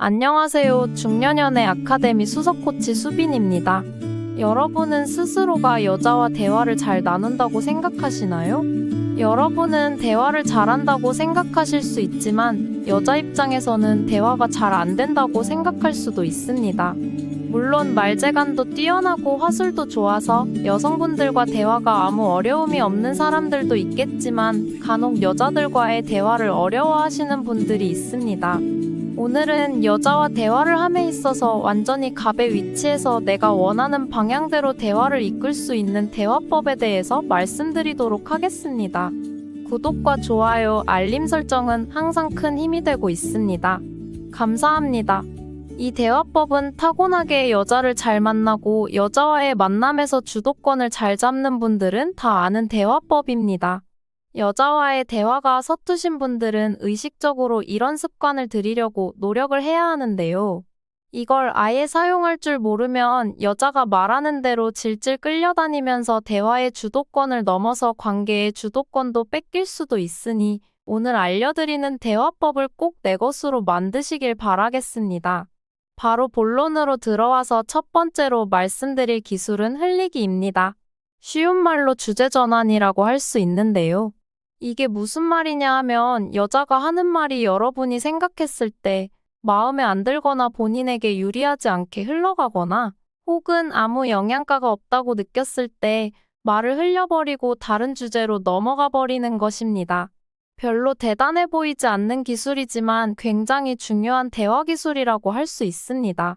안녕하세요. 중년연애 아카데미 수석 코치 수빈입니다. 여러분은 스스로가 여자와 대화를 잘 나눈다고 생각하시나요? 여러분은 대화를 잘한다고 생각하실 수 있지만 여자 입장에서는 대화가 잘 안 된다고 생각할 수도 있습니다. 물론 말재간도 뛰어나고 화술도 좋아서 여성분들과 대화가 아무 어려움이 없는 사람들도 있겠지만 간혹 여자들과의 대화를 어려워하시는 분들이 있습니다. 오늘은 여자와 대화를 함에 있어서 완전히 갑의 위치에서 내가 원하는 방향대로 대화를 이끌 수 있는 대화법에 대해서 말씀드리도록 하겠습니다. 구독과 좋아요, 알림 설정은 항상 큰 힘이 되고 있습니다. 감사합니다. 이 대화법은 타고나게 여자를 잘 만나고 여자와의 만남에서 주도권을 잘 잡는 분들은 다 아는 대화법입니다. 여자와의 대화가 서투신 분들은 의식적으로 이런 습관을 들이려고 노력을 해야 하는데요. 이걸 아예 사용할 줄 모르면 여자가 말하는 대로 질질 끌려다니면서 대화의 주도권을 넘어서 관계의 주도권도 뺏길 수도 있으니 오늘 알려드리는 대화법을 꼭 내 것으로 만드시길 바라겠습니다. 바로 본론으로 들어와서 첫 번째로 말씀드릴 기술은 흘리기입니다. 쉬운 말로 주제 전환이라고 할 수 있는데요. 이게 무슨 말이냐 하면 여자가 하는 말이 여러분이 생각했을 때 마음에 안 들거나 본인에게 유리하지 않게 흘러가거나 혹은 아무 영양가가 없다고 느꼈을 때 말을 흘려버리고 다른 주제로 넘어가 버리는 것입니다. 별로 대단해 보이지 않는 기술이지만 굉장히 중요한 대화 기술이라고 할 수 있습니다.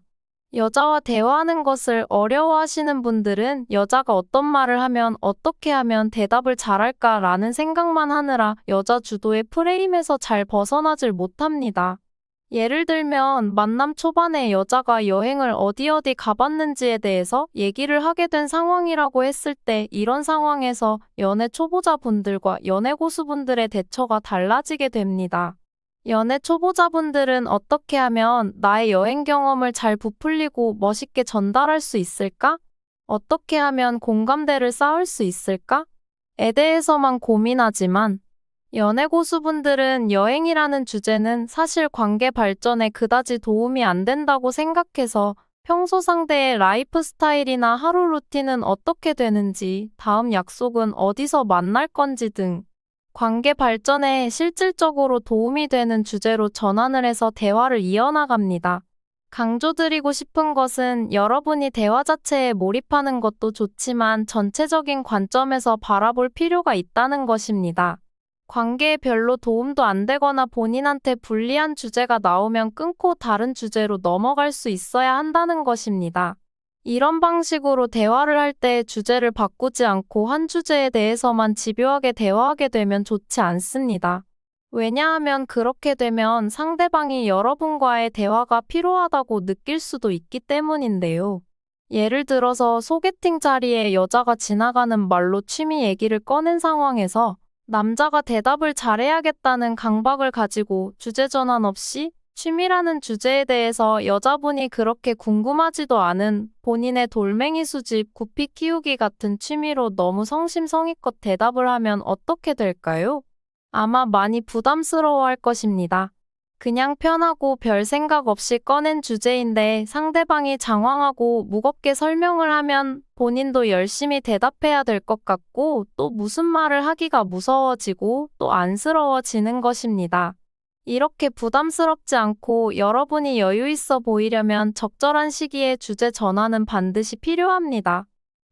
여자와 대화하는 것을 어려워하시는 분들은 여자가 어떤 말을 하면 어떻게 하면 대답을 잘할까라는 생각만 하느라 여자 주도의 프레임에서 잘 벗어나질 못합니다. 예를 들면 만남 초반에 여자가 여행을 어디 가봤는지에 대해서 얘기를 하게 된 상황이라고 했을 때 이런 상황에서 연애 초보자분들과 연애 고수분들의 대처가 달라지게 됩니다. 연애 초보자분들은 어떻게 하면 나의 여행 경험을 잘 부풀리고 멋있게 전달할 수 있을까? 어떻게 하면 공감대를 쌓을 수 있을까? 에 대해서만 고민하지만 연애 고수분들은 여행이라는 주제는 사실 관계 발전에 그다지 도움이 안 된다고 생각해서 평소 상대의 라이프 스타일이나 하루 루틴은 어떻게 되는지, 다음 약속은 어디서 만날 건지 등 관계 발전에 실질적으로 도움이 되는 주제로 전환을 해서 대화를 이어나갑니다. 강조드리고 싶은 것은 여러분이 대화 자체에 몰입하는 것도 좋지만 전체적인 관점에서 바라볼 필요가 있다는 것입니다. 관계에 별로 도움도 안 되거나 본인한테 불리한 주제가 나오면 끊고 다른 주제로 넘어갈 수 있어야 한다는 것입니다. 이런 방식으로 대화를 할 때 주제를 바꾸지 않고 한 주제에 대해서만 집요하게 대화하게 되면 좋지 않습니다. 왜냐하면 그렇게 되면 상대방이 여러분과의 대화가 필요하다고 느낄 수도 있기 때문인데요. 예를 들어서 소개팅 자리에 여자가 지나가는 말로 취미 얘기를 꺼낸 상황에서 남자가 대답을 잘해야겠다는 강박을 가지고 주제 전환 없이 취미라는 주제에 대해서 여자분이 그렇게 궁금하지도 않은 본인의 돌멩이 수집, 구피 키우기 같은 취미로 너무 성심성의껏 대답을 하면 어떻게 될까요? 아마 많이 부담스러워할 것입니다. 그냥 편하고 별 생각 없이 꺼낸 주제인데 상대방이 장황하고 무겁게 설명을 하면 본인도 열심히 대답해야 될 것 같고 또 무슨 말을 하기가 무서워지고 또 안쓰러워지는 것입니다. 이렇게 부담스럽지 않고 여러분이 여유 있어 보이려면 적절한 시기에 주제 전환은 반드시 필요합니다.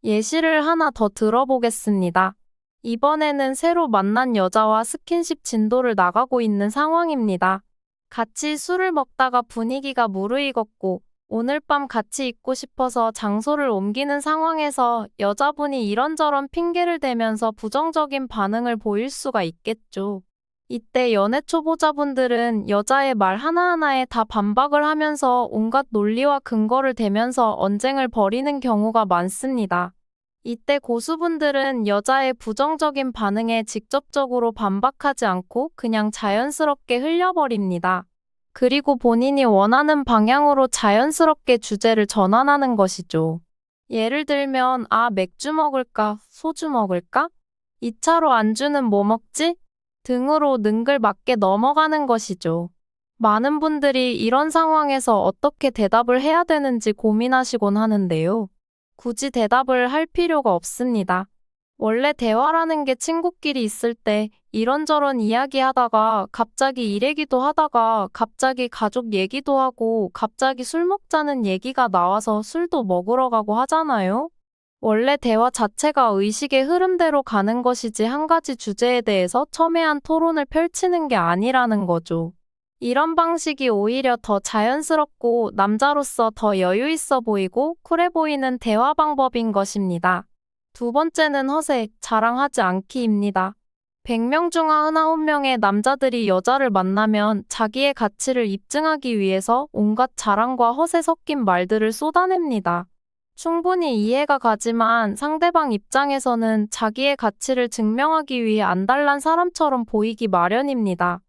예시를 하나 더 들어보겠습니다. 이번에는 새로 만난 여자와 스킨십 진도를 나가고 있는 상황입니다. 같이 술을 먹다가 분위기가 무르익었고 오늘 밤 같이 있고 싶어서 장소를 옮기는 상황에서 여자분이 이런저런 핑계를 대면서 부정적인 반응을 보일 수가 있겠죠. 이때 연애 초보자분들은 여자의 말 하나하나에 다 반박을 하면서 온갖 논리와 근거를 대면서 언쟁을 벌이는 경우가 많습니다. 이때 고수분들은 여자의 부정적인 반응에 직접적으로 반박하지 않고 그냥 자연스럽게 흘려버립니다. 그리고 본인이 원하는 방향으로 자연스럽게 주제를 전환하는 것이죠. 예를 들면, 맥주 먹을까? 소주 먹을까? 2차로 안주는 뭐 먹지? 등으로 능글맞게 넘어가는 것이죠. 많은 분들이 이런 상황에서 어떻게 대답을 해야 되는지 고민하시곤 하는데요. 굳이 대답을 할 필요가 없습니다. 원래 대화라는 게 친구끼리 있을 때 이런저런 이야기하다가 갑자기 일 얘기도 하다가 갑자기 가족 얘기도 하고 갑자기 술 먹자는 얘기가 나와서 술도 먹으러 가고 하잖아요. 원래 대화 자체가 의식의 흐름대로 가는 것이지 한 가지 주제에 대해서 첨예한 토론을 펼치는 게 아니라는 거죠. 이런 방식이 오히려 더 자연스럽고 남자로서 더 여유 있어 보이고 쿨해 보이는 대화 방법인 것입니다. 두 번째는 허세, 자랑하지 않기입니다. 100명 중 99명의 남자들이 여자를 만나면 자기의 가치를 입증하기 위해서 온갖 자랑과 허세 섞인 말들을 쏟아냅니다. 충분히 이해가 가지만 상대방 입장에서는 자기의 가치를 증명하기 위해 안달난 사람처럼 보이기 마련입니다.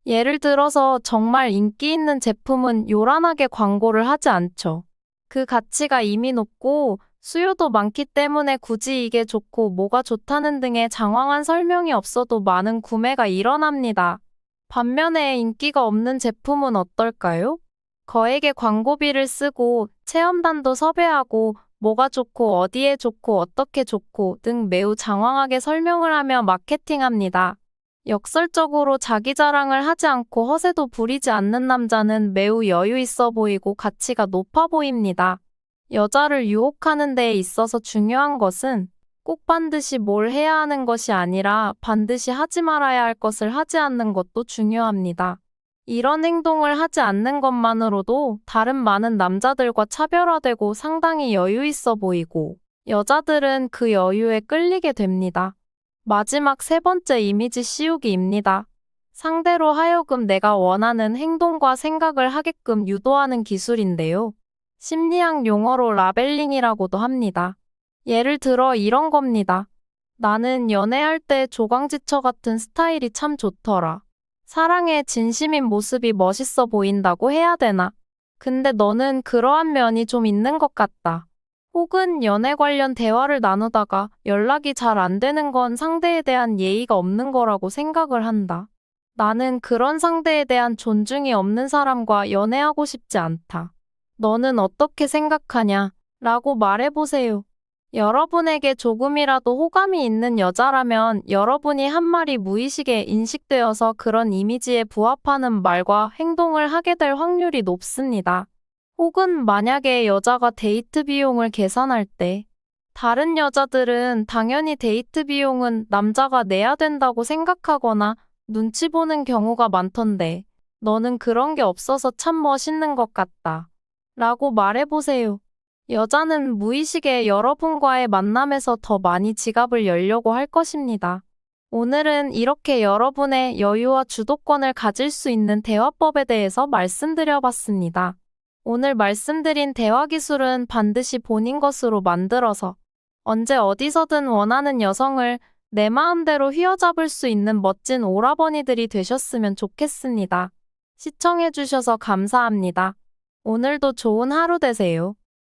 예를 들어서 정말 인기 있는 제품은 요란하게 광고를 하지 않죠. 그 가치가 이미 높고 수요도 많기 때문에 굳이 이게 좋고 뭐가 좋다는 등의 장황한 설명이 없어도 많은 구매가 일어납니다. 반면에 인기가 없는 제품은 어떨까요? 거액의 광고비를 쓰고 체험단도 섭외하고 뭐가 좋고 어디에 좋고 어떻게 좋고 등 매우 장황하게 설명을 하며 마케팅합니다. 역설적으로 자기 자랑을 하지 않고 허세도 부리지 않는 남자는 매우 여유 있어 보이고 가치가 높아 보입니다. 여자를 유혹하는 데에 있어서 중요한 것은 꼭 반드시 뭘 해야 하는 것이 아니라 반드시 하지 말아야 할 것을 하지 않는 것도 중요합니다. 이런 행동을 하지 않는 것만으로도 다른 많은 남자들과 차별화되고 상당히 여유 있어 보이고 여자들은 그 여유에 끌리게 됩니다. 마지막 세 번째 이미지 씌우기입니다. 상대로 하여금 내가 원하는 행동과 생각을 하게끔 유도하는 기술인데요. 심리학 용어로 라벨링이라고도 합니다. 예를 들어 이런 겁니다. 나는 연애할 때 조강지처 같은 스타일이 참 좋더라. 사랑에 진심인 모습이 멋있어 보인다고 해야 되나? 근데 너는 그러한 면이 좀 있는 것 같다. 혹은 연애 관련 대화를 나누다가 연락이 잘 안 되는 건 상대에 대한 예의가 없는 거라고 생각을 한다. 나는 그런 상대에 대한 존중이 없는 사람과 연애하고 싶지 않다. 너는 어떻게 생각하냐? 라고 말해보세요. 여러분에게 조금이라도 호감이 있는 여자라면 여러분이 한 말이 무의식에 인식되어서 그런 이미지에 부합하는 말과 행동을 하게 될 확률이 높습니다. 혹은 만약에 여자가 데이트 비용을 계산할 때 다른 여자들은 당연히 데이트 비용은 남자가 내야 된다고 생각하거나 눈치 보는 경우가 많던데 너는 그런 게 없어서 참 멋있는 것 같다. 라고 말해보세요. 여자는 무의식에 여러분과의 만남에서 더 많이 지갑을 열려고 할 것입니다. 오늘은 이렇게 여러분의 여유와 주도권을 가질 수 있는 대화법에 대해서 말씀드려봤습니다. 오늘 말씀드린 대화 기술은 반드시 본인 것으로 만들어서 언제 어디서든 원하는 여성을 내 마음대로 휘어잡을 수 있는 멋진 오라버니들이 되셨으면 좋겠습니다. 시청해주셔서 감사합니다. 오늘도 좋은 하루 되세요.